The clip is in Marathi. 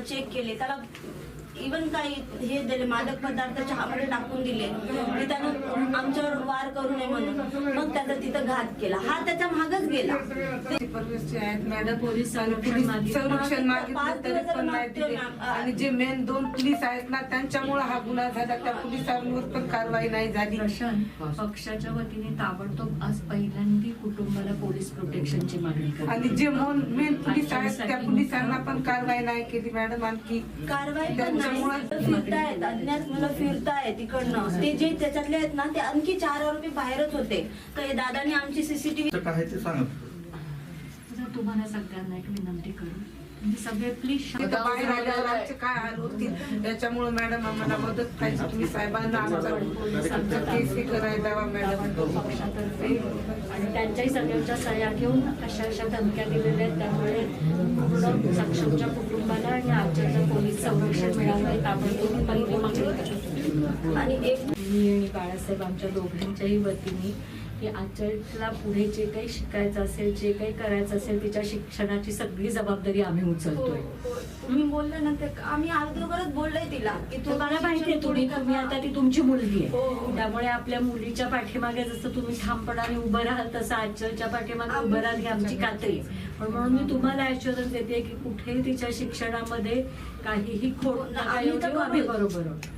चेक केले, त्याला इवन काही हे दिले, मादक पदार्थ चहामध्ये टाकून दिले की त्यानं आमच्यावर वार करू नये म्हणून, मग त्याचा तिथं घात केला. हा त्याच्या मागच गेला. मॅडम पोलीस संरक्षण मागितलं तरी पण नाही दिले. आणि जे मेन 2 पोलीस आहेत ना, त्यांच्यामुळे हा गुन्हा झाला. त्या पोलिसांवर पण कारवाई नाही झाली. पक्षाच्या वतीने ताबडतोब आज पहिल्यांदा कुटुंबाला पोलीस प्रोटेक्शनची मागणी करते. आणि जे मेन पोलीस आहेत त्या पोलिसांना पण कारवाई नाही केली मॅडम. आणखी कारवाई पण फिरतायत, अज्ञात मुलं फिरतायत इकडनं. ते जे त्याच्यातले आहेत ना, ते आणखी 4 आरोपी बाहेरच होते. तर दादानी आमची सीसीटीव्ही काय ते सांगा. तुम्हाला सगळ्यांना एक विनंती करू, सगळे प्लीज बाहेर आल्यावर आमचे काय हाल होतील त्याच्यामुळे मॅडम आम्हाला मदत पाहिजे. तुम्ही साहेबांना आमचा केस हे करायला द्यावा मॅडम पक्षातर्फे. आणि त्यांच्याही सगळ्यांच्या सह्या घेऊन अशा धमक्या दिलेल्या आहेत. त्यामुळे पूर्ण सक्षमच्या कुटुंबाला आणि आजच्या पोलीस संरक्षण मिळावं ताबडतोब पहिली मागणी करतो. आणि मी आणि बाळासाहेब आमच्या दोघांच्याही वतीने की आजच्याला पुढे जे काही शिकायचं असेल, जे काही करायचं असेल, तिच्या शिक्षणाची सगळी जबाबदारी आम्ही उचलतोय. मी बोलले ना, ते आम्ही अगोदरच बोललोय तिला की तुम्हाला माहिती आहे तुम्ही आता ती तुमची मुलगी आहे. त्यामुळे आपल्या मुलीच्या पाठीमागे जसं तुम्ही ठामपणाने उभं राहाल तसं आजच्या पाठीमागे उभं राहाल ही आमची खात्री. पण म्हणून मी तुम्हाला ॲश्युरन्स देते की कुठेही तिच्या शिक्षणामध्ये काहीही खोट नका येऊ, आम्ही बरोबर आहोत.